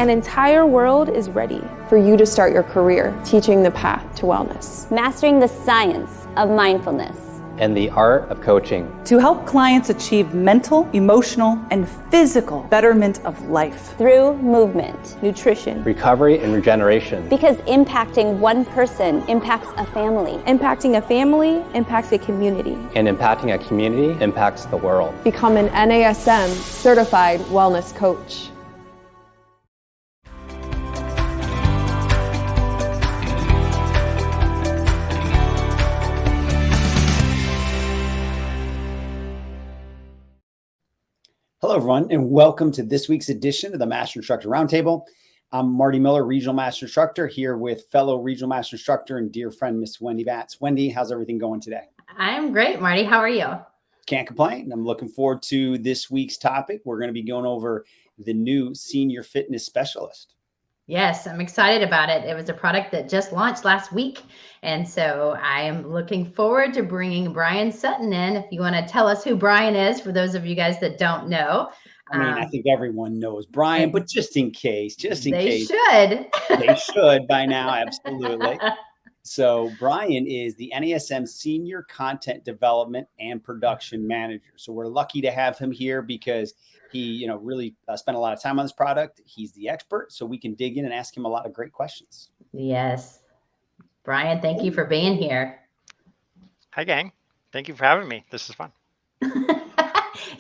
An entire world is ready for you to start your career teaching the path to wellness. Mastering the science of mindfulness. And the art of coaching. To help clients achieve mental, emotional, and physical betterment of life. Through movement, nutrition, recovery, and regeneration. Because impacting one person impacts a family. Impacting a family impacts a community. And impacting a community impacts the world. Become an NASM certified wellness coach. Hello, everyone, and welcome to this week's edition of the Master Instructor Roundtable. I'm Marty Miller, Regional Master Instructor, here with fellow Regional Master Instructor and dear friend, Miss Wendy Batts. Wendy, how's everything going today? I'm great, Marty. How are you? Can't complain. I'm looking forward to this week's topic. We're going to be going over the new Senior Fitness Specialist. Yes, I'm excited about it. It was a product that just launched last week. And so I am looking forward to bringing Brian Sutton in. If you want to tell us who Brian is, for those of you guys that don't know. I mean, I think everyone knows Brian, but just in case. They should. They should by now, absolutely. So Brian is the NASM Senior Content Development and Production Manager. So we're lucky to have him here because he, really spent a lot of time on this product. He's the expert, so we can dig in and ask him a lot of great questions. Yes. Brian, thank you for being here. Hi, gang. Thank you for having me. This is fun.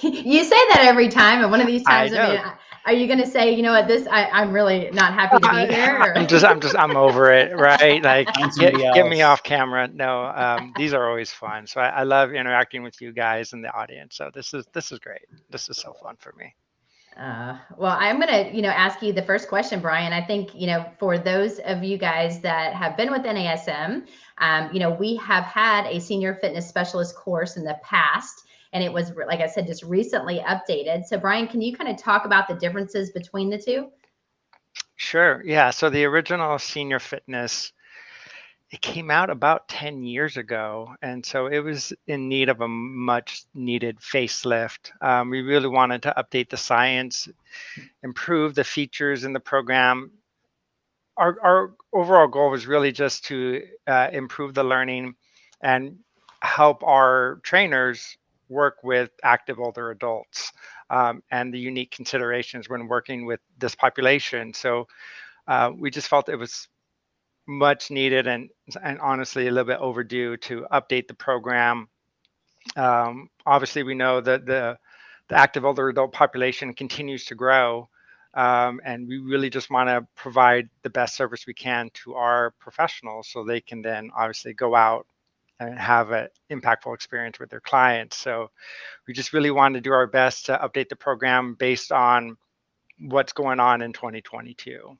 You say that every time, and one of these times, are you going to say, you know what, I'm really not happy to be here? Or? I'm over it, right? Like, get me off camera. No, these are always fun. So I love interacting with you guys in the audience. So this is great. This is so fun for me. Well, I'm going to, ask you the first question, Brian. I think, for those of you guys that have been with NASM, we have had a senior fitness specialist course in the past. And it was, like I said, just recently updated. So Brian, can you kind of talk about the differences between the two? Sure. Yeah. So the original Senior Fitness, it came out about 10 years ago. And so it was in need of a much needed facelift. We really wanted to update the science, improve the features in the program. Our overall goal was really just to improve the learning and help our trainers work with active older adults and the unique considerations when working with this population. So we just felt it was much needed and honestly a little bit overdue to update the program. Obviously, we know that the active older adult population continues to grow, and we really just want to provide the best service we can to our professionals so they can then obviously go out and have an impactful experience with their clients. So we just really want to do our best to update the program based on what's going on in 2022.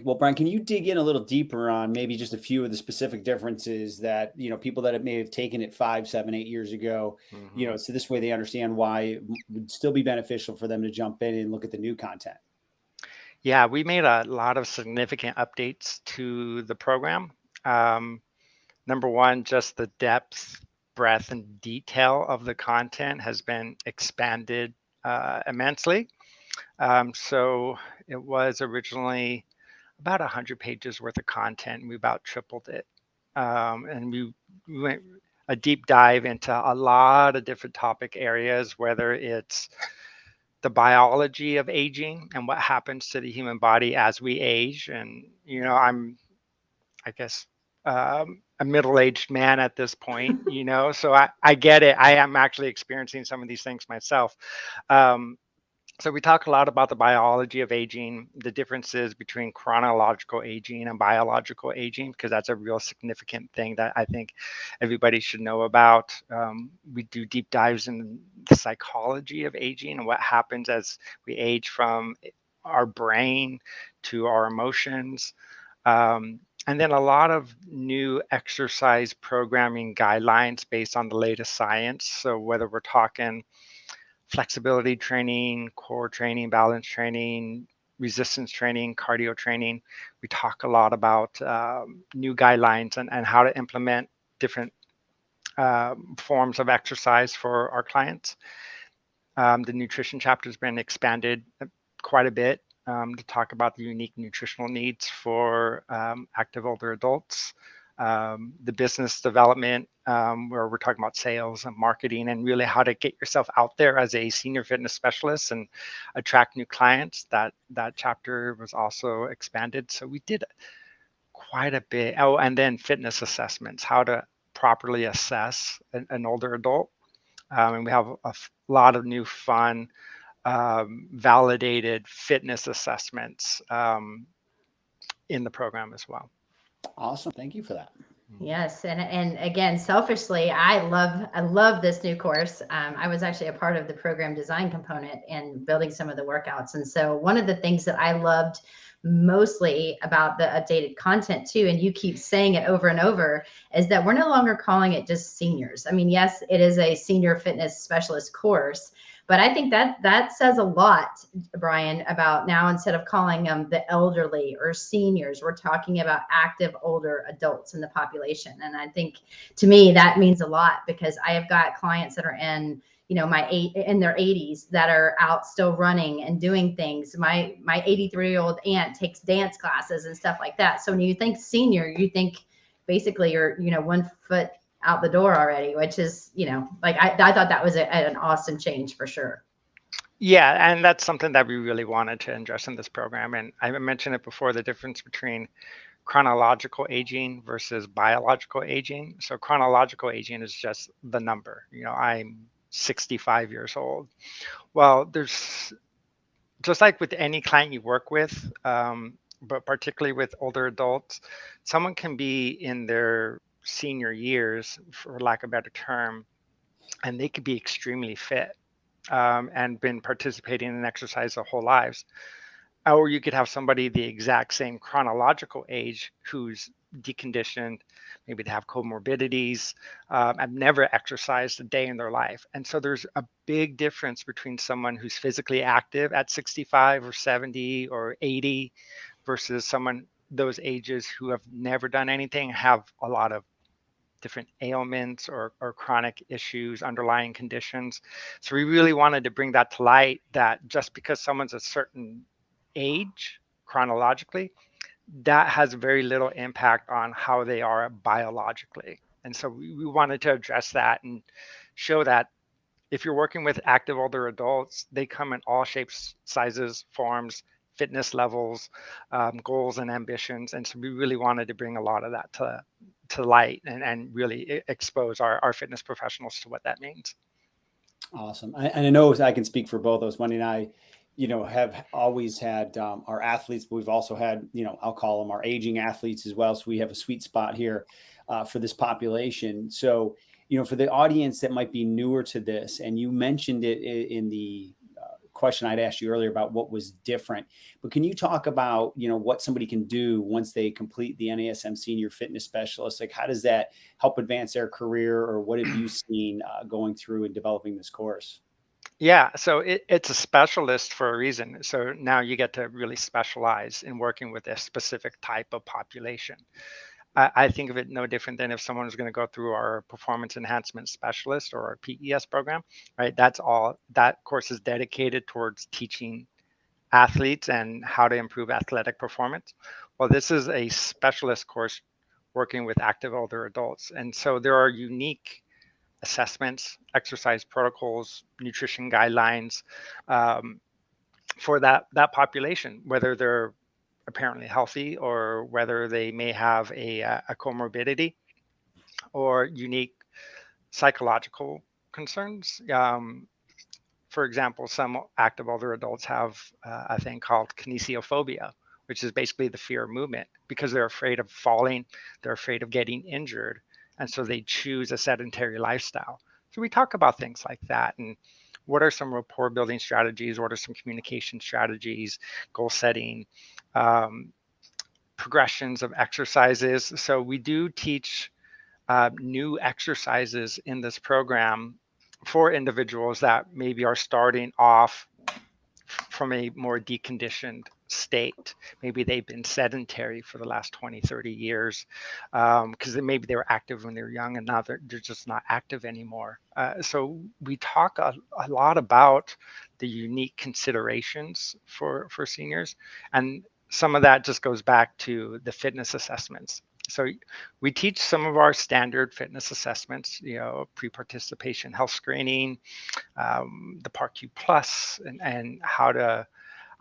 Well, Brian, can you dig in a little deeper on maybe just a few of the specific differences that, people that may have taken it 5, 7, 8 years ago, so this way they understand why it would still be beneficial for them to jump in and look at the new content? Yeah, we made a lot of significant updates to the program. Number one, just the depth, breadth, and detail of the content has been expanded immensely. So it was originally about 100 pages worth of content. We about tripled it. And we went a deep dive into a lot of different topic areas, whether it's the biology of aging and what happens to the human body as we age. And, I'm, I guess, a middle-aged man at this point, so I get it. I am actually experiencing some of these things myself. So we talk a lot about the biology of aging, the differences between chronological aging and biological aging, because that's a real significant thing that I think everybody should know about. We do deep dives in the psychology of aging and what happens as we age, from our brain to our emotions. And then a lot of new exercise programming guidelines based on the latest science. So whether we're talking flexibility training, core training, balance training, resistance training, cardio training, we talk a lot about new guidelines and how to implement different forms of exercise for our clients. The nutrition chapter has been expanded quite a bit. to talk about the unique nutritional needs for active older adults. The business development, where we're talking about sales and marketing and really how to get yourself out there as a senior fitness specialist and attract new clients. That chapter was also expanded. So we did quite a bit. Oh, and then fitness assessments, how to properly assess an older adult. And we have a lot of new fun, validated fitness assessments in the program as well. Awesome. Thank you for that. Yes, and again, selfishly, I love this new course. I was actually a part of the program design component and building some of the workouts, and so one of the things that I loved mostly about the updated content too, and you keep saying it over and over, is that we're no longer calling it just seniors. I mean, yes, it is a senior fitness specialist course, but I think that says a lot, Brian, about now instead of calling them the elderly or seniors, we're talking about active older adults in the population. And I think to me that means a lot, because I have got clients that are in in their 80s that are out still running and doing things. My 83-year-old aunt takes dance classes and stuff like that. So when you think senior, you think basically you're 1 foot out the door already, which is, like I thought that was an awesome change for sure. Yeah, and that's something that we really wanted to address in this program. And I mentioned it before, the difference between chronological aging versus biological aging. So chronological aging is just the number. I'm 65 years old. Well, there's just like with any client you work with, but particularly with older adults, someone can be in their senior years, for lack of a better term, and they could be extremely fit and been participating in exercise their whole lives. Or you could have somebody the exact same chronological age who's deconditioned, maybe they have comorbidities, and never exercised a day in their life. And so there's a big difference between someone who's physically active at 65 or 70 or 80 versus someone those ages who have never done anything, have a lot of different ailments or chronic issues, underlying conditions. So we really wanted to bring that to light, that just because someone's a certain age chronologically, that has very little impact on how they are biologically. And so we wanted to address that and show that if you're working with active older adults, they come in all shapes, sizes, forms, fitness levels, goals and ambitions. And so we really wanted to bring a lot of that to light and really expose our fitness professionals to what that means. Awesome. And I know I can speak for both of us. Wendy and I, have always had our athletes, but we've also had, I'll call them our aging athletes as well. So we have a sweet spot here for this population. So, for the audience that might be newer to this, and you mentioned it in the question I'd asked you earlier about what was different, but can you talk about, what somebody can do once they complete the NASM Senior Fitness Specialist? Like, how does that help advance their career, or what have you seen going through and developing this course? Yeah, so it's a specialist for a reason. So now you get to really specialize in working with a specific type of population. I think of it no different than if someone is going to go through our performance enhancement specialist or our PES program, right? That's all. That course is dedicated towards teaching athletes and how to improve athletic performance. Well, this is a specialist course working with active older adults. And so there are unique assessments, exercise protocols, nutrition guidelines for that population, whether they're apparently healthy or whether they may have a comorbidity or unique psychological concerns. For example, some active older adults have a thing called kinesiophobia, which is basically the fear of movement, because they're afraid of falling, they're afraid of getting injured, and so they choose a sedentary lifestyle. So we talk about things like that, and what are some rapport building strategies, what are some communication strategies, goal setting, progressions of exercises. So we do teach new exercises in this program for individuals that maybe are starting off from a more deconditioned state. Maybe they've been sedentary for the last 20, 30 years because maybe they were active when they were young and now they're just not active anymore. So we talk a lot about the unique considerations for seniors. And some of that just goes back to the fitness assessments. So we teach some of our standard fitness assessments, pre-participation health screening, the PARQ Plus, and how to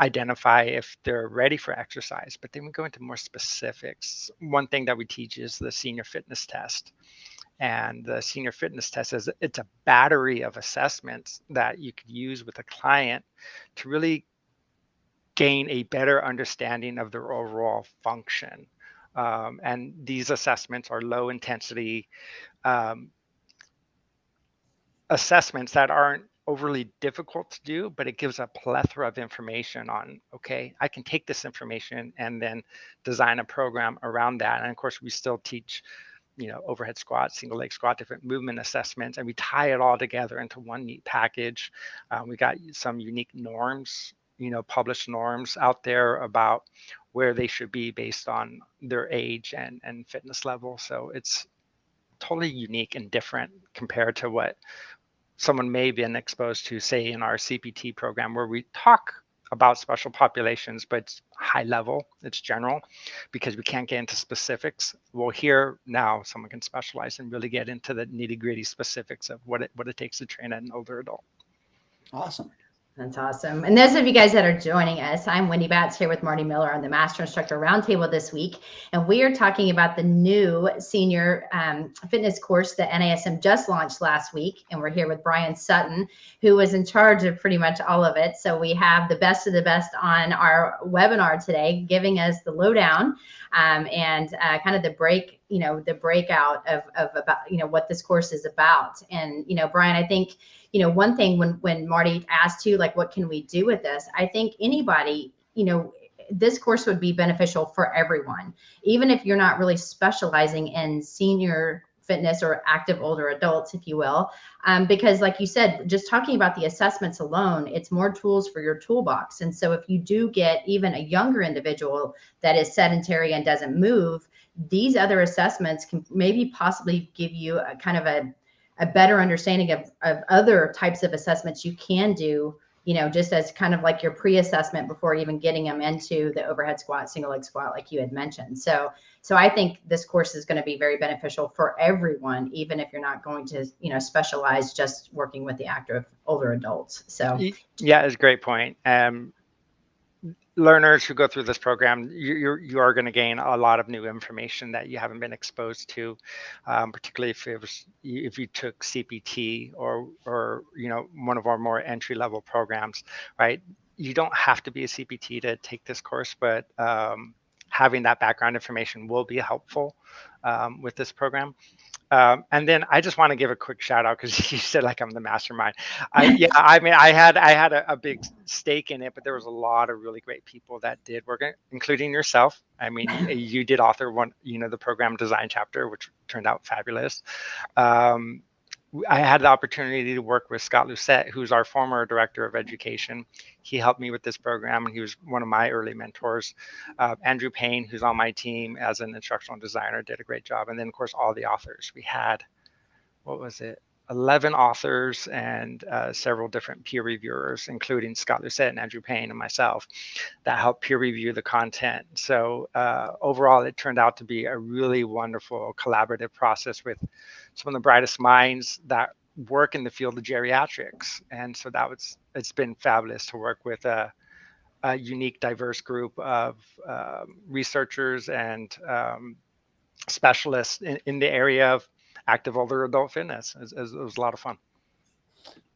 identify if they're ready for exercise. But then we go into more specifics. One thing that we teach is the senior fitness test. And the senior fitness test it's a battery of assessments that you could use with a client to really gain a better understanding of their overall function. And these assessments are low intensity assessments that aren't overly difficult to do, but it gives a plethora of information on, okay, I can take this information and then design a program around that. And of course, we still teach, overhead squat, single leg squat, different movement assessments, and we tie it all together into one neat package. We got some unique norms, published norms out there about where they should be based on their age and fitness level. So it's totally unique and different compared to what someone may have been exposed to, say, in our CPT program, where we talk about special populations, but it's high level, it's general, because we can't get into specifics. Well, here now someone can specialize and really get into the nitty gritty specifics of what it takes to train an older adult. Awesome. That's awesome. And those of you guys that are joining us, I'm Wendy Batts here with Marty Miller on the Master Instructor Roundtable this week. And we are talking about the new senior fitness course that NASM just launched last week. And we're here with Brian Sutton, who was in charge of pretty much all of it. So we have the best of the best on our webinar today, giving us the lowdown and kind of the breakout of about, what this course is about. And, Brian, I think, one thing when Marty asked you, like, what can we do with this? I think anybody, this course would be beneficial for everyone, even if you're not really specializing in senior fitness or active older adults, if you will, because like you said, just talking about the assessments alone, it's more tools for your toolbox. And so if you do get even a younger individual that is sedentary and doesn't move, these other assessments can maybe possibly give you a kind of a better understanding of other types of assessments you can do, just as kind of like your pre-assessment before even getting them into the overhead squat, single leg squat, like you had mentioned. So I think this course is going to be very beneficial for everyone, even if you're not going to, specialize just working with the active older adults. So yeah, it's a great point. Learners who go through this program, you are going to gain a lot of new information that you haven't been exposed to, particularly if you took CPT or one of our more entry level programs, right? You don't have to be a CPT to take this course, but having that background information will be helpful with this program. And then I just want to give a quick shout out because you said like I'm the mastermind. I had a big stake in it, but there was a lot of really great people that did work, including yourself. I mean, you did author one, the program design chapter, which turned out fabulous. I had the opportunity to work with Scott Lucette, who's our former director of education. He helped me with this program, and he was one of my early mentors. Andrew Payne, who's on my team as an instructional designer, did a great job. And then, of course, all the authors. We had, 11 authors and several different peer reviewers, including Scott Lucette and Andrew Payne and myself, that helped peer review the content. So overall, it turned out to be a really wonderful collaborative process with some of the brightest minds that work in the field of geriatrics. And so it's been fabulous to work with a unique, diverse group of researchers and specialists in the area of active older adult fitness. It was a lot of fun.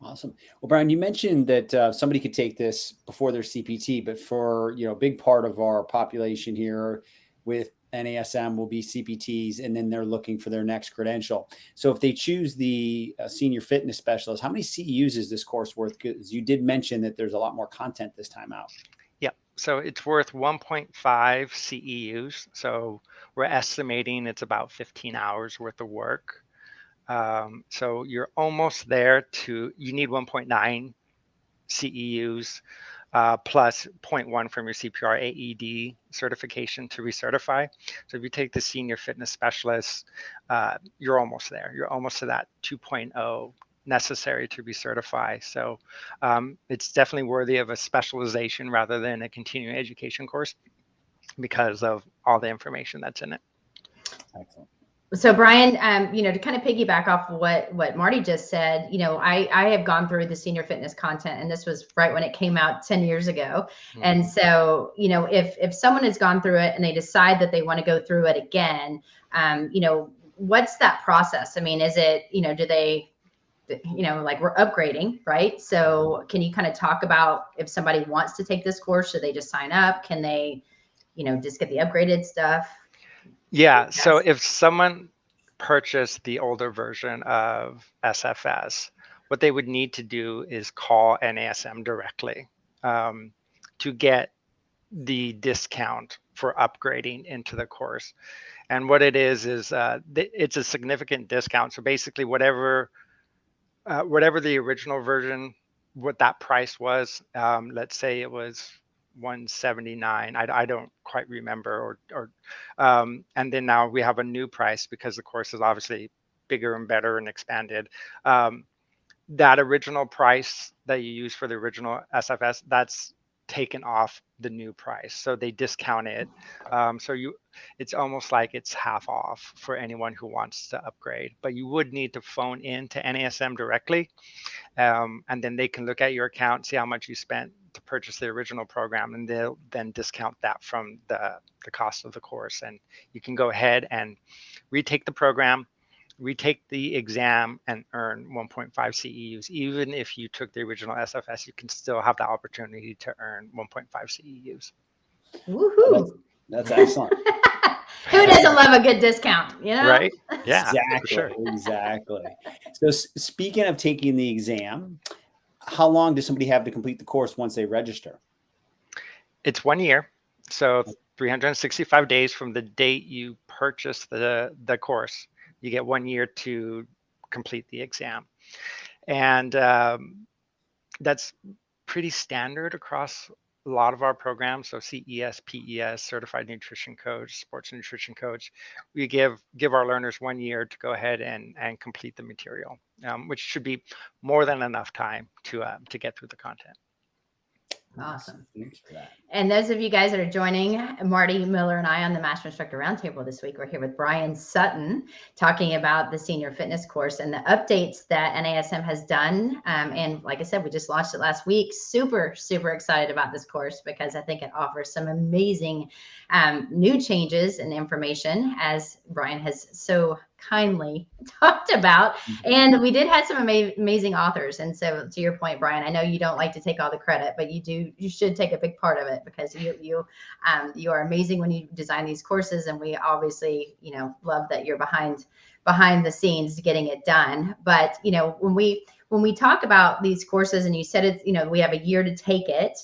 Awesome. Well, Brian, you mentioned that somebody could take this before their CPT, but for, a big part of our population here with NASM will be CPTs, and then they're looking for their next credential. So if they choose the senior fitness specialist, how many CEUs is this course worth? Because you did mention that there's a lot more content this time out. Yeah, so it's worth 1.5 CEUs. So we're estimating it's about 15 hours worth of work. So you're almost there you need 1.9 CEUs plus 0.1 from your CPR AED certification to recertify. So if you take the senior fitness specialist, you're almost there. You're almost to that 2.0 necessary to recertify. So it's definitely worthy of a specialization rather than a continuing education course because of all the information that's in it. Excellent. So Brian, to kind of piggyback off of what Marty just said, I have gone through the senior fitness content, and this was right when it came out 10 years ago. Mm-hmm. And so, if someone has gone through it and they decide that they want to go through it again, what's that process? I mean, is it, do they, like we're upgrading, right? So can you kind of talk about if somebody wants to take this course, should they just sign up? Can they, just get the upgraded stuff? Yeah. So if someone purchased the older version of SFS, what they would need to do is call NASM directly to get the discount for upgrading into the course. And what it is it's a significant discount. So basically whatever the original version, what that price was, let's say it was $179. I don't quite remember, and then now we have a new price because the course is obviously bigger and better and expanded. That original price that you use for the original SFS, that's taken off the new price, so they discount it. It's almost like it's half off for anyone who wants to upgrade. But you would need to phone in to NASM directly, and then they can look at your account, see how much you spent to purchase the original program, and they'll then discount that from the cost of the course. And you can go ahead and retake the program, retake the exam, and earn 1.5 CEUs. Even if you took the original SFS, you can still have the opportunity to earn 1.5 CEUs. Woohoo! That's excellent. Who doesn't love a good discount, Right? Yeah, exactly. for sure. Exactly. So speaking of taking the exam, how long does somebody have to complete the course once they register? It's 1 year. So 365 days from the date you purchase the course. You get 1 year to complete the exam. And that's pretty standard across a lot of our programs. So CES, PES, Certified Nutrition Coach, Sports Nutrition Coach, we give our learners 1 year to go ahead and complete the material, which should be more than enough time to get through the content. Awesome. Thanks for that. And those of you guys that are joining Marty, Miller, and I on the Master Instructor Roundtable this week, we're here with Brian Sutton talking about the senior fitness course and the updates that NASM has done. And like I said, we just launched it last week. Super, super excited about this course because I think it offers some amazing new changes and information, as Brian has so kindly talked about. And we did have some amazing authors. And so to your point, Brian, I know you don't like to take all the credit, but you should take a big part of it because you are amazing when you design these courses. And we obviously, love that you're behind the scenes getting it done. But, when we talk about these courses and you said it's, we have a year to take it.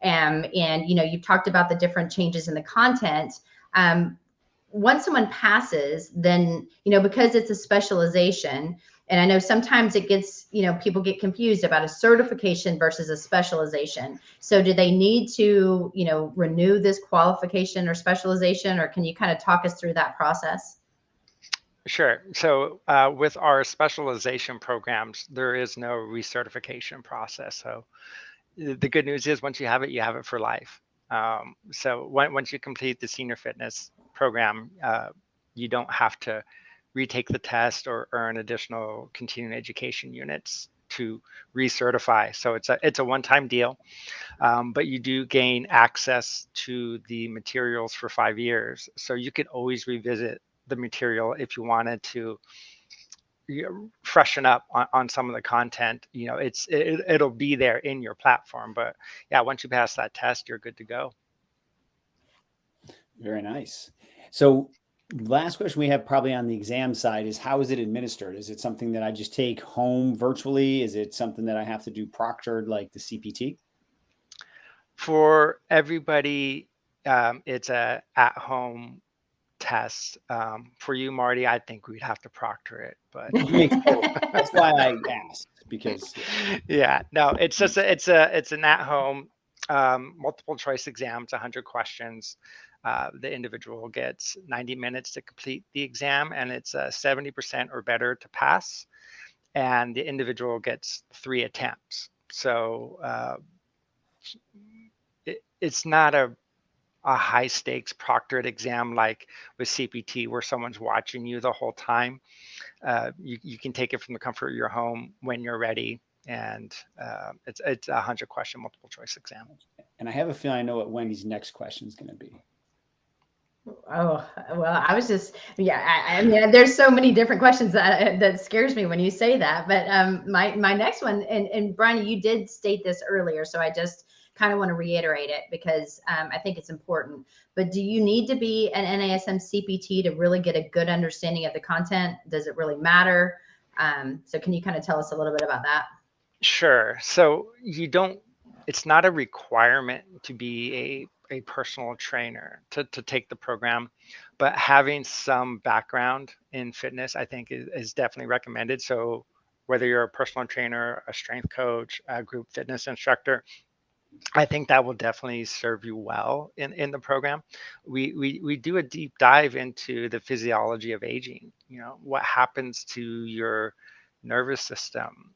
And, you've talked about the different changes in the content. Once someone passes, then, because it's a specialization, and I know sometimes it gets, people get confused about a certification versus a specialization. So do they need to, renew this qualification or specialization, or can you kind of talk us through that process? Sure. So with our specialization programs, there is no recertification process. So the good news is once you have it for life. So once you complete the senior fitness program, you don't have to retake the test or earn additional continuing education units to recertify. So it's a one-time deal, but you do gain access to the materials for 5 years. So you could always revisit the material if you wanted to freshen up on some of the content. It'll be there in your platform. But yeah, once you pass that test, you're good to go. Very nice. So last question we have probably on the exam side is, how is it administered? Is it something that I just take home virtually? Is it something that I have to do proctored like the CPT? For everybody, it's a at-home test. For you, Marty, I think we'd have to proctor it, but that's why I asked, because yeah, no, it's just it's an at-home. multiple choice exams, 100 questions. The individual gets 90 minutes to complete the exam, and it's 70% or better to pass. And the individual gets 3 attempts. So it's not a high stakes proctored exam like with CPT where someone's watching you the whole time. You can take it from the comfort of your home when you're ready. And it's a 100-question multiple choice exam. And I have a feeling I know what Wendy's next question is going to be. Oh, well, I was just, yeah, I mean, there's so many different questions that scares me when you say that. But my next one, and Brian, you did state this earlier, so I just kind of want to reiterate it because I think it's important. But do you need to be an NASM CPT to really get a good understanding of the content? Does it really matter? So can you kind of tell us a little bit about that? Sure. So it's not a requirement to be a personal trainer to take the program, but having some background in fitness, I think is definitely recommended. So whether you're a personal trainer, a strength coach, a group fitness instructor, I think that will definitely serve you well in the program. We do a deep dive into the physiology of aging, what happens to your nervous system,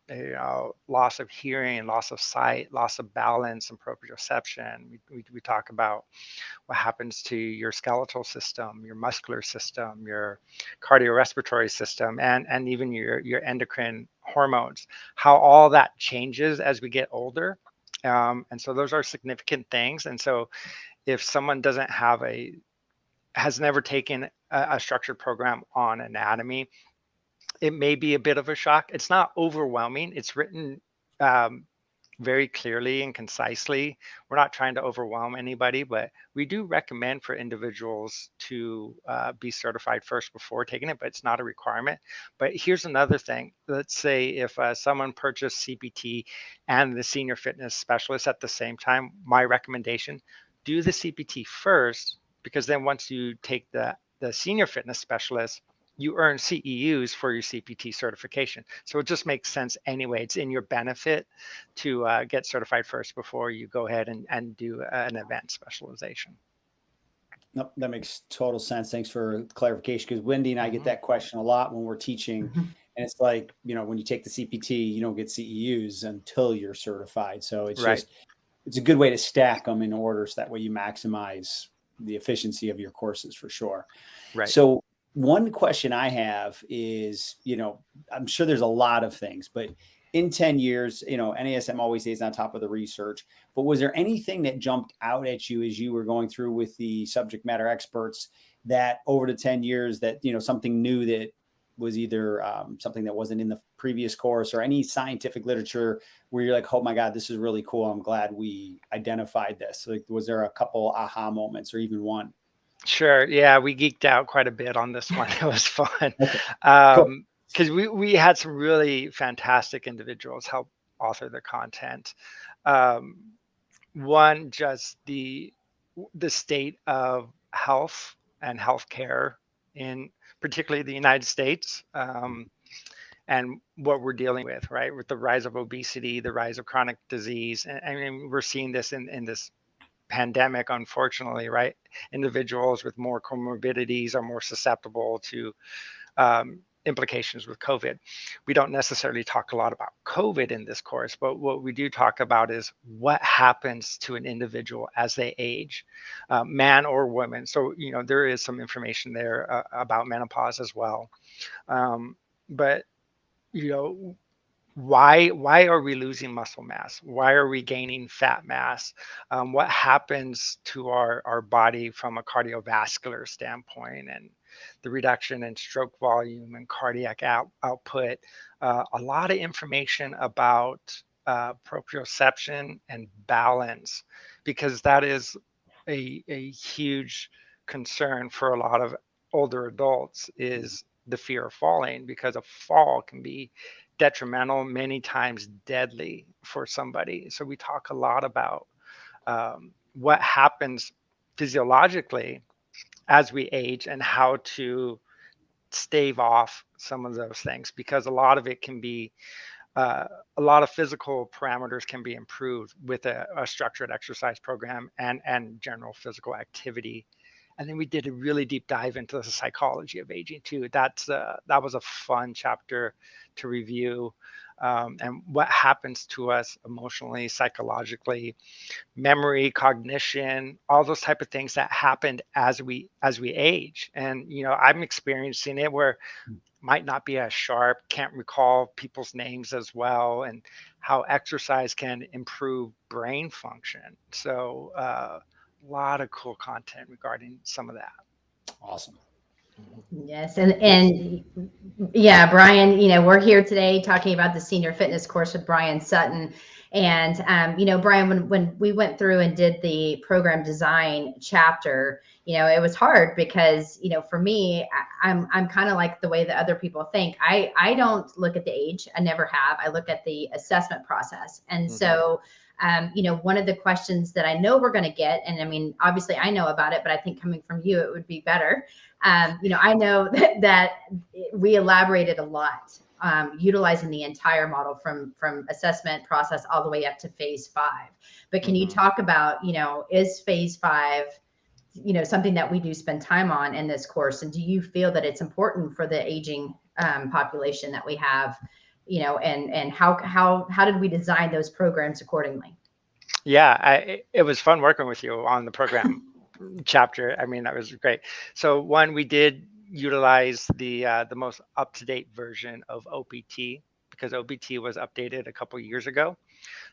loss of hearing, loss of sight, loss of balance and proprioception. We talk about what happens to your skeletal system, your muscular system, your cardiorespiratory system, and even your endocrine hormones, how all that changes as we get older. And so those are significant things. And so if someone has never taken a structured program on anatomy, it may be a bit of a shock. It's not overwhelming. It's written very clearly and concisely. We're not trying to overwhelm anybody, but we do recommend for individuals to be certified first before taking it, but it's not a requirement. But here's another thing. Let's say if someone purchased CPT and the senior fitness specialist at the same time, my recommendation, do the CPT first, because then once you take the senior fitness specialist, you earn CEUs for your CPT certification. So it just makes sense anyway. It's in your benefit to get certified first before you go ahead and do an event specialization. Nope, that makes total sense. Thanks for clarification, because Wendy and I get that question a lot when we're teaching. And it's like, when you take the CPT, you don't get CEUs until you're certified. So it's Right. it's a good way to stack them in order so that way you maximize the efficiency of your courses for sure. Right. So one question I have is, I'm sure there's a lot of things, but in 10 years, NASM always stays on top of the research, but was there anything that jumped out at you as you were going through with the subject matter experts that over the 10 years that, something new that was either something that wasn't in the previous course or any scientific literature where you're like, oh my God, this is really cool. I'm glad we identified this. Like, was there a couple aha moments or even one? Sure. Yeah, we geeked out quite a bit on this one. It was fun. Cool. Because we had some really fantastic individuals help author the content. One, just the state of health and healthcare in particularly the United States, and what we're dealing with, right? With the rise of obesity, the rise of chronic disease. And I mean, we're seeing this in this pandemic, unfortunately, right? Individuals with more comorbidities are more susceptible to implications with COVID. We don't necessarily talk a lot about COVID in this course, but what we do talk about is what happens to an individual as they age, man or woman. So, there is some information there about menopause as well. But, why are we losing muscle mass? Why are we gaining fat mass? What happens to our body from a cardiovascular standpoint, and the reduction in stroke volume and cardiac output? A lot of information about proprioception and balance, because that is a huge concern for a lot of older adults, is the fear of falling, because a fall can be detrimental, many times deadly for somebody. So we talk a lot about what happens physiologically as we age and how to stave off some of those things, because a lot of it can be a lot of physical parameters can be improved with a structured exercise program and general physical activity. And then we did a really deep dive into the psychology of aging too. That was a fun chapter to review, and what happens to us emotionally, psychologically, memory, cognition, all those type of things that happened as we age. And I'm experiencing it where might not be as sharp, can't recall people's names as well, and how exercise can improve brain function. So a lot of cool content regarding some of that. Awesome. Yes, and yeah, Brian, we're here today talking about the senior fitness course with Brian Sutton. And Brian, when we went through and did the program design chapter, it was hard because, for me, I'm kind of like the way that other people think. I don't look at the age. I never have. I look at the assessment process. And so one of the questions that I know we're going to get, and I mean, obviously I know about it, but I think coming from you, it would be better. I know that we elaborated a lot, utilizing the entire model from assessment process all the way up to phase 5. But can you talk about, is phase 5, something that we do spend time on in this course? And do you feel that it's important for the aging population that we have, and how did we design those programs accordingly? Yeah, it was fun working with you on the program chapter. I mean, that was great. So one, we did utilize the most up-to-date version of OPT because OPT was updated a couple years ago.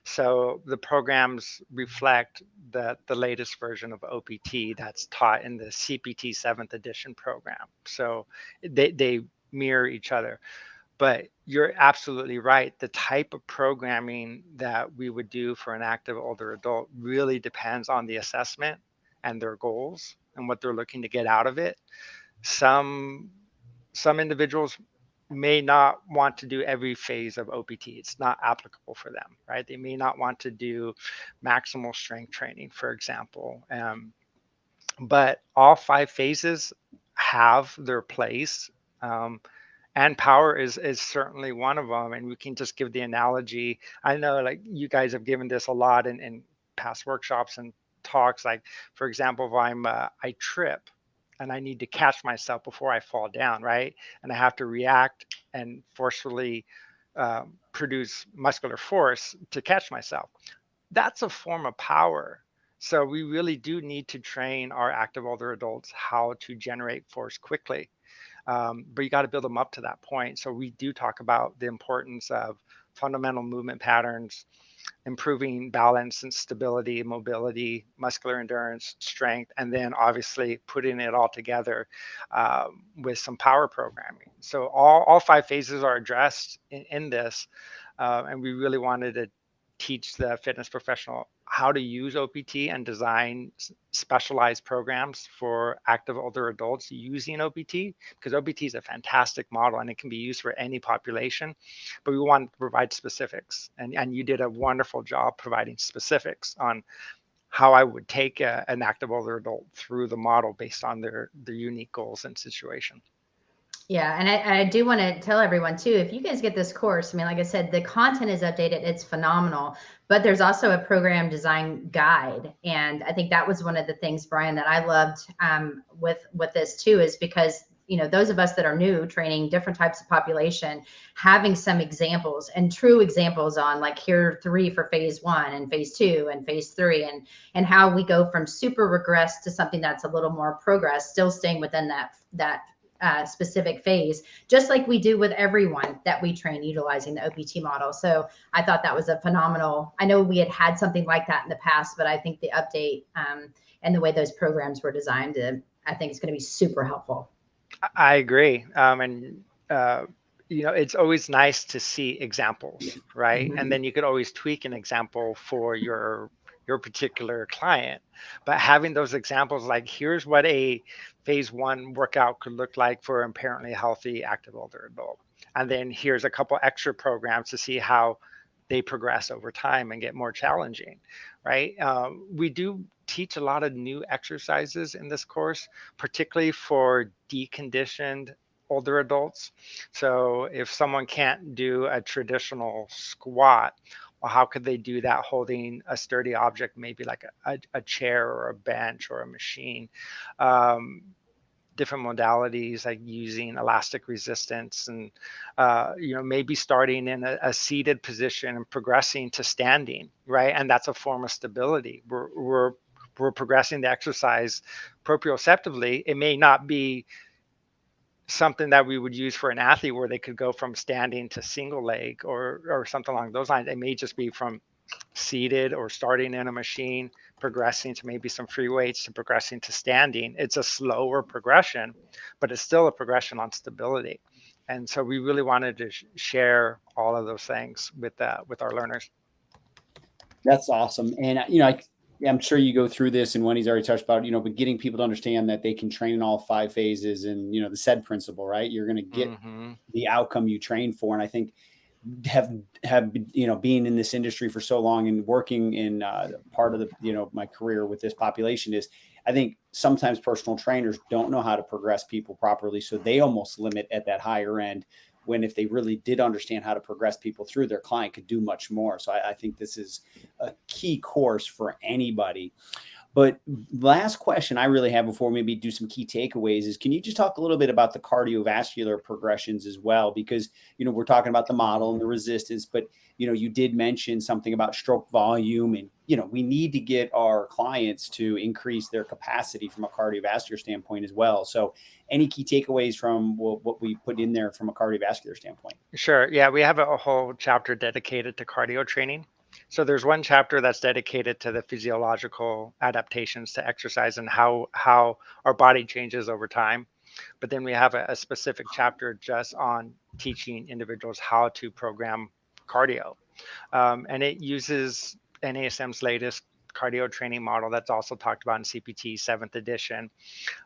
So the programs reflect the latest version of OPT that's taught in the CPT 7th edition program. So they mirror each other. But you're absolutely right. The type of programming that we would do for an active older adult really depends on the assessment and their goals and what they're looking to get out of it. Some individuals may not want to do every phase of OPT. It's not applicable for them, right? They may not want to do maximal strength training, for example. But all 5 phases have their place. And power is certainly one of them. And we can just give the analogy. I know like you guys have given this a lot in past workshops and talks. Like, for example, if I trip and I need to catch myself before I fall down, right? And I have to react and forcefully produce muscular force to catch myself. That's a form of power. So we really do need to train our active older adults how to generate force quickly. But you got to build them up to that point. So we do talk about the importance of fundamental movement patterns, improving balance and stability, mobility, muscular endurance, strength, and then obviously putting it all together with some power programming. So all 5 phases are addressed in this, and we really wanted to teach the fitness professional how to use OPT and design specialized programs for active older adults using OPT, because OPT is a fantastic model and it can be used for any population, but we want to provide specifics. And you did a wonderful job providing specifics on how I would take an active older adult through the model based on their unique goals and situation. Yeah, and I do want to tell everyone too, if you guys get this course, I mean, like I said, the content is updated, it's phenomenal, but there's also a program design guide. And I think that was one of the things, Brian, that I loved with this too, is because, those of us that are new training different types of population, having some examples and true examples on like, here are 3 for phase 1 and phase 2 and phase 3, and how we go from super regress to something that's a little more progress, still staying within that specific phase, just like we do with everyone that we train utilizing the OPT model. So I thought that was a phenomenal, I know we had something like that in the past, but I think the update and the way those programs were designed, I think it's going to be super helpful. I agree. It's always nice to see examples, right? And then you could always tweak an example for your particular client. But having those examples, like here's what a phase 1 workout could look like for an apparently healthy active older adult. And then here's a couple extra programs to see how they progress over time and get more challenging, right? We do teach a lot of new exercises in this course, particularly for deconditioned older adults. So if someone can't do a traditional squat, well, how could they do that holding a sturdy object, maybe like a chair or a bench or a machine? Um, Different modalities like using elastic resistance and maybe starting in a seated position and progressing to standing, right? And that's a form of stability. We're progressing the exercise proprioceptively. It may not be something that we would use for an athlete where they could go from standing to single leg or something along those lines. It may just be from seated or starting in a machine, progressing to maybe some free weights to progressing to standing. It's a slower progression, but it's still a progression on stability. And so we really wanted to share all of those things with our learners. That's awesome. And, I'm sure you go through this and Wendy's already touched about, but getting people to understand that they can train in all 5 phases and, the SAID principle, right? You're going to get the outcome you train for. And I think have being in this industry for so long and working in part of the my career with this population is, I think sometimes personal trainers don't know how to progress people properly, so they almost limit at that higher end, when if they really did understand how to progress people through, their client could do much more. So I think this is a key course for anybody. But last question I really have before maybe do some key takeaways is, can you just talk a little bit about the cardiovascular progressions as well? Because, we're talking about the model and the resistance, but, you did mention something about stroke volume and, we need to get our clients to increase their capacity from a cardiovascular standpoint as well. So any key takeaways from what we put in there from a cardiovascular standpoint? Sure. Yeah, we have a whole chapter dedicated to cardio training. So there's one chapter that's dedicated to the physiological adaptations to exercise and how our body changes over time. But then we have a specific chapter just on teaching individuals how to program cardio. And it uses NASM's latest cardio training model that's also talked about in CPT 7th edition,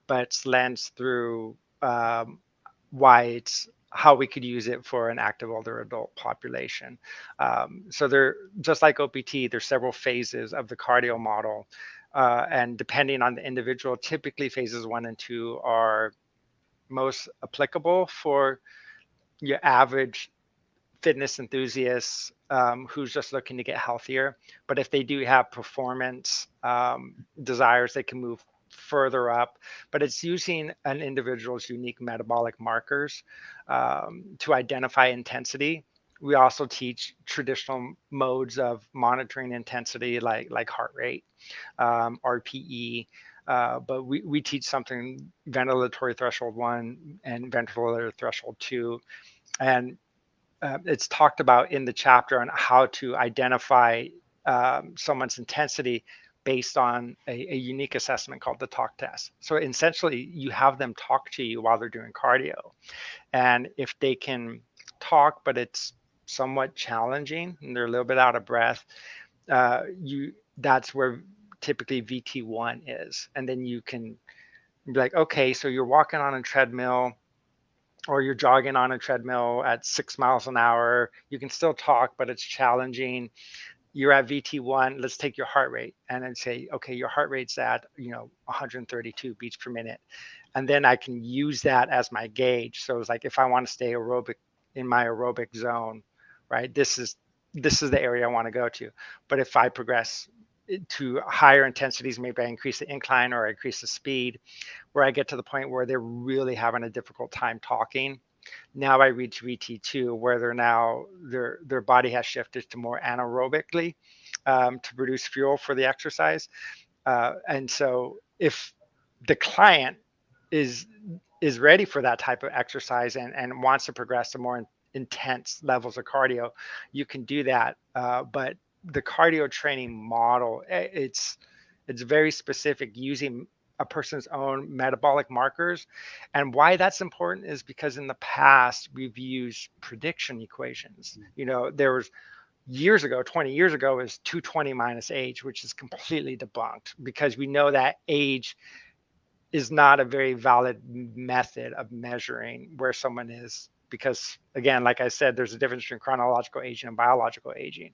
but it's lensed through why it's how we could use it for an active older adult population. So there, just like OPT, there's several phases of the cardio model. And depending on the individual, typically phases 1 and 2 are most applicable for your average fitness enthusiasts who's just looking to get healthier. But if they do have performance desires, they can move further up. But it's using an individual's unique metabolic markers to identify intensity. We also teach traditional modes of monitoring intensity, like heart rate, RPE. But we teach something ventilatory threshold 1 and ventilatory threshold 2. And it's talked about in the chapter on how to identify someone's intensity based on a unique assessment called the talk test. So essentially, you have them talk to you while they're doing cardio. And if they can talk, but it's somewhat challenging and they're a little bit out of breath, that's where typically VT1 is. And then you can be like, okay, so you're walking on a treadmill or you're jogging on a treadmill at 6 miles an hour. You can still talk, but it's challenging. You're at VT1, let's take your heart rate and then say, okay, your heart rate's at, 132 beats per minute. And then I can use that as my gauge. So it's like, if I want to stay aerobic in my aerobic zone, right, this is the area I want to go to. But if I progress to higher intensities, maybe I increase the incline or I increase the speed, where I get to the point where they're really having a difficult time talking. Now I reach VT2, where their body has shifted to more anaerobically to produce fuel for the exercise. And so if the client is ready for that type of exercise and wants to progress to more intense levels of cardio, you can do that. But the cardio training model, it's very specific, using a person's own metabolic markers. And why that's important is because in the past we've used prediction equations. There was years ago, 20 years ago, is 220 minus age, which is completely debunked because we know that age is not a very valid method of measuring where someone is. Because again, like I said, there's a difference between chronological aging and biological aging.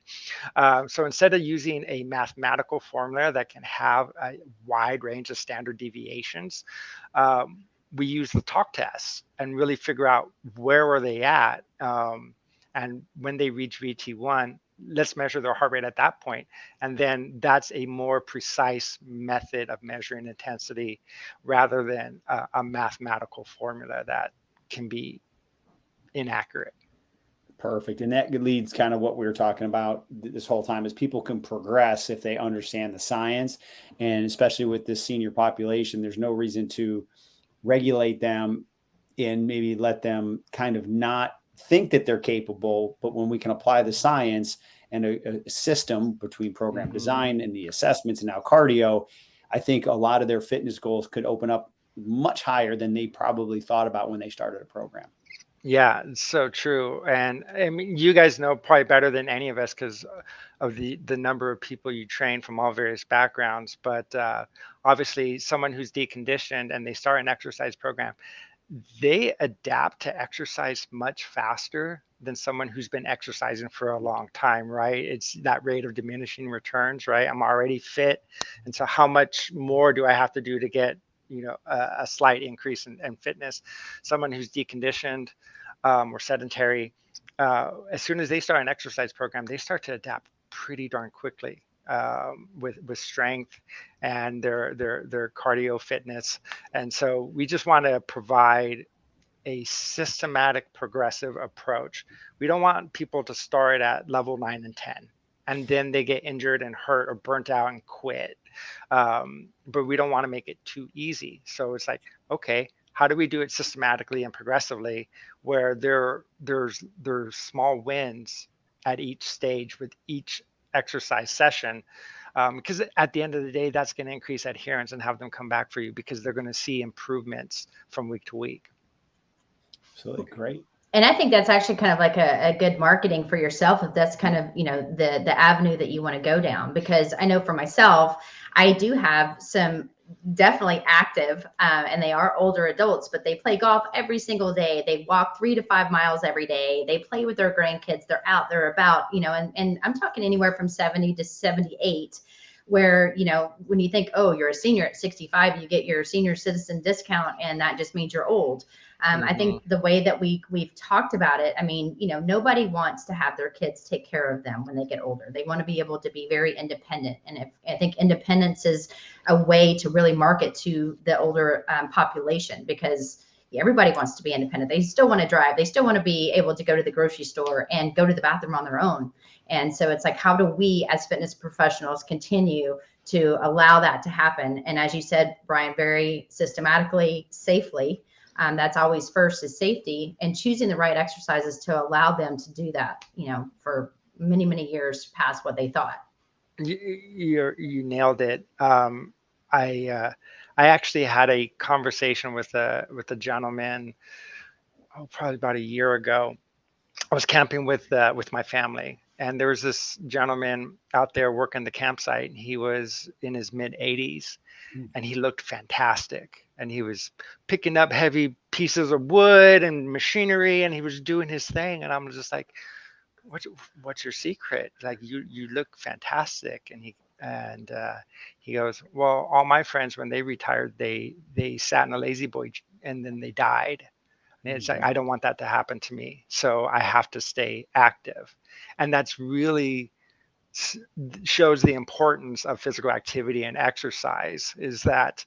So instead of using a mathematical formula that can have a wide range of standard deviations, we use the talk tests and really figure out where are they at. And when they reach VT1, let's measure their heart rate at that point. And then that's a more precise method of measuring intensity rather than a mathematical formula that can be inaccurate. Perfect. And that leads kind of what we were talking about this whole time is people can progress if they understand the science. And especially with this senior population, there's no reason to regulate them and maybe let them kind of not think that they're capable. But when we can apply the science and a system between program design and the assessments and now cardio, I think a lot of their fitness goals could open up much higher than they probably thought about when they started a program. Yeah, it's so true. And I mean, you guys know probably better than any of us because of the number of people you train from all various backgrounds. But obviously, someone who's deconditioned and they start an exercise program, they adapt to exercise much faster than someone who's been exercising for a long time, right? It's that rate of diminishing returns, right? I'm already fit. And so how much more do I have to do to get, a slight increase in fitness? Someone who's deconditioned or sedentary, as soon as they start an exercise program, they start to adapt pretty darn quickly with strength and their cardio fitness. And so we just want to provide a systematic, progressive approach. We don't want people to start at level 9 and 10 and then they get injured and hurt or burnt out and quit. But we don't want to make it too easy. So it's like, okay, how do we do it systematically and progressively where there's small wins at each stage with each exercise session? Because at the end of the day, that's going to increase adherence and have them come back for you because they're going to see improvements from week to week. Absolutely. Great. And I think that's actually kind of like a good marketing for yourself if that's kind of, the avenue that you want to go down. Because I know for myself, I do have some definitely active and they are older adults, but they play golf every single day. They walk 3 to 5 miles every day. They play with their grandkids. They're out, they're about, and I'm talking anywhere from 70 to 78. Where, when you think, oh, you're a senior at 65, you get your senior citizen discount, and that just means you're old. I think the way that we've talked about it, I mean, nobody wants to have their kids take care of them when they get older. They want to be able to be very independent. And I think independence is a way to really market to the older population because everybody wants to be independent. They still want to drive. They still want to be able to go to the grocery store and go to the bathroom on their own. And so it's like, how do we as fitness professionals continue to allow that to happen? And as you said, Brian, very systematically, safely, that's always first is safety and choosing the right exercises to allow them to do that, for many, many years past what they thought. You nailed it. I actually had a conversation with a gentleman, probably about a year ago. I was camping with my family, and there was this gentleman out there working the campsite. And he was in his mid 80s, and he looked fantastic. And he was picking up heavy pieces of wood and machinery, and he was doing his thing. And I'm just like, "What's your secret? Like, you look fantastic." And he goes, "Well, all my friends, when they retired, they sat in a lazy boy and then they died. And it's like, I don't want that to happen to me. So I have to stay active." And that's really shows the importance of physical activity and exercise is that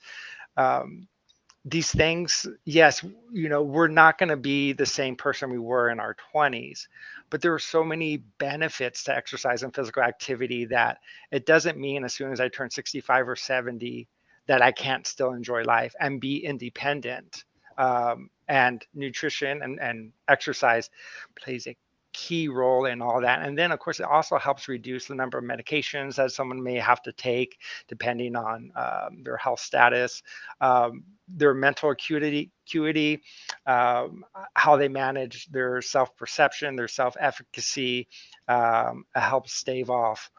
these things, yes, we're not going to be the same person we were in our 20s, but there are so many benefits to exercise and physical activity that it doesn't mean as soon as I turn 65 or 70 that I can't still enjoy life and be independent. And nutrition and exercise plays a key role in all that. And then, of course, it also helps reduce the number of medications that someone may have to take depending on their health status, their mental acuity, how they manage their self-perception, their self-efficacy. It helps stave off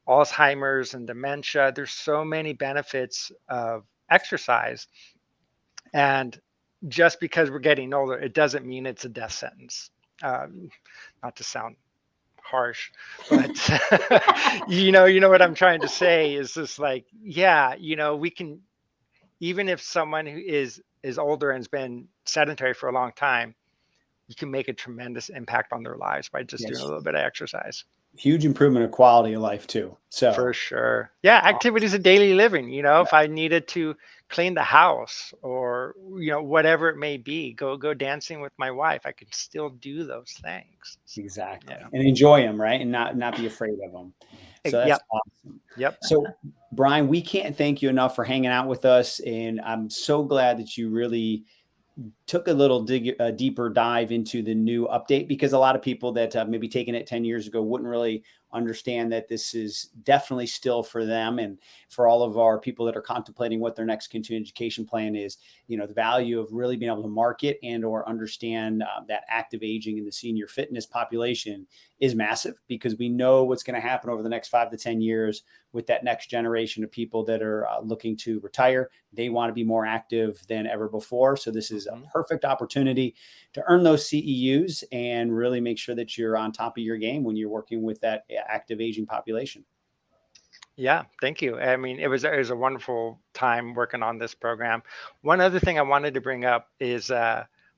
Alzheimer's and dementia. There's so many benefits of exercise. And just because we're getting older, it doesn't mean it's a death sentence. Not to sound harsh, but you know what I'm trying to say is just like, yeah, we can even if someone who is older and has been sedentary for a long time, you can make a tremendous impact on their lives by just doing a little bit of exercise. Huge improvement of quality of life too. So for sure. Yeah, activities of daily living. If I needed to clean the house or whatever it may be, go dancing with my wife, I could still do those things. Exactly. Yeah. And enjoy them, right? And not be afraid of them. So that's awesome. Yep. So Brian, we can't thank you enough for hanging out with us. And I'm so glad that you really took a little deeper dive into the new update, because a lot of people that maybe taken it 10 years ago wouldn't really understand that this is definitely still for them. And for all of our people that are contemplating what their next continuing education plan is, the value of really being able to market and or understand that active aging in the senior fitness population is massive, because we know what's going to happen over the next 5 to 10 years with that next generation of people that are looking to retire. They want to be more active than ever before. So this is a perfect opportunity to earn those CEUs and really make sure that you're on top of your game when you're working with that active aging population. Yeah, thank you. I mean, it was a wonderful time working on this program. One other thing I wanted to bring up is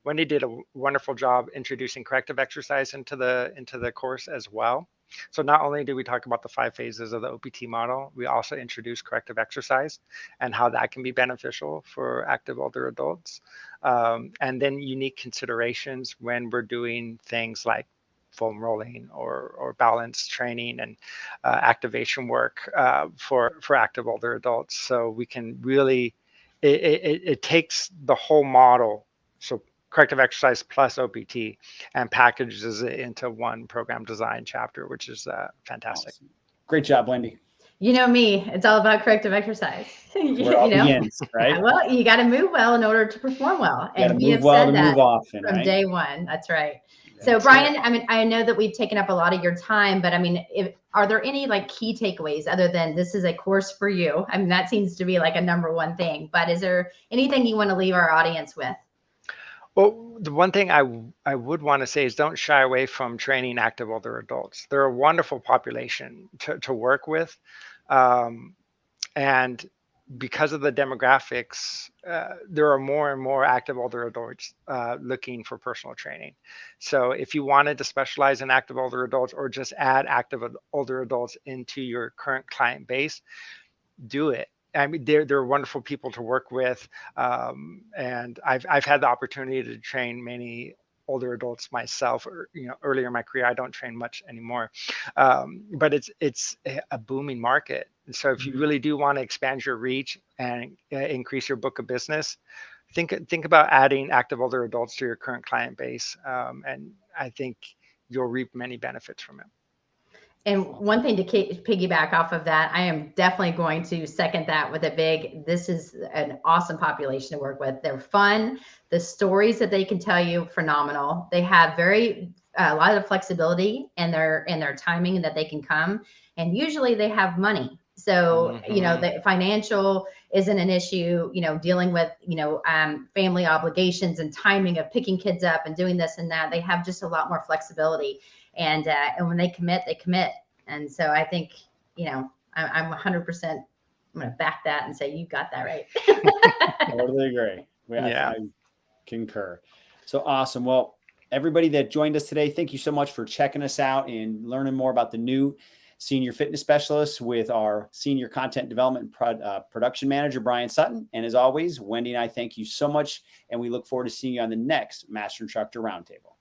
Wendy did a wonderful job introducing corrective exercise into the course as well. So not only did we talk about the 5 phases of the OPT model, we also introduced corrective exercise and how that can be beneficial for active older adults. And then unique considerations when we're doing things like foam rolling or balance training and activation work for active older adults. So we can really, it takes the whole model, so corrective exercise plus OPT, and packages it into one program design chapter, which is fantastic. Awesome. Great job, Wendy. You know me, it's all about corrective exercise. Where it all begins, right? Well, you got to move well in order to perform well. You And we have move well said to that move often, from right? day one. That's right. That's so Brian, it. I mean, I know that we've taken up a lot of your time, but I mean, are there any like key takeaways other than this is a course for you? I mean, that seems to be like a number one thing, but is there anything you want to leave our audience with? Well, the one thing I would want to say is don't shy away from training active older adults. They're a wonderful population to work with. And because of the demographics, there are more and more active older adults looking for personal training. So if you wanted to specialize in active older adults or just add active older adults into your current client base, do it. I mean, they're wonderful people to work with, and I've had the opportunity to train many older adults myself. Or, earlier in my career, I don't train much anymore, but it's a booming market. And so if you really do want to expand your reach and increase your book of business, think about adding active older adults to your current client base, and I think you'll reap many benefits from it. And one thing to piggyback off of that, I am definitely going to second that with this is an awesome population to work with. They're fun. The stories that they can tell you, phenomenal. They have a lot of flexibility in their timing and that they can come. And usually they have money. So, the financial isn't an issue, dealing with, family obligations and timing of picking kids up and doing this and that. They have just a lot more flexibility. And when they commit, they commit. And so I think, I'm 100%, I'm going to back that and say, you got that right. Totally agree. Yeah. I concur. So awesome. Well, everybody that joined us today, thank you so much for checking us out and learning more about the new senior fitness specialist with our senior content development production manager, Brian Sutton. And as always, Wendy and I thank you so much. And we look forward to seeing you on the next Master Instructor Roundtable.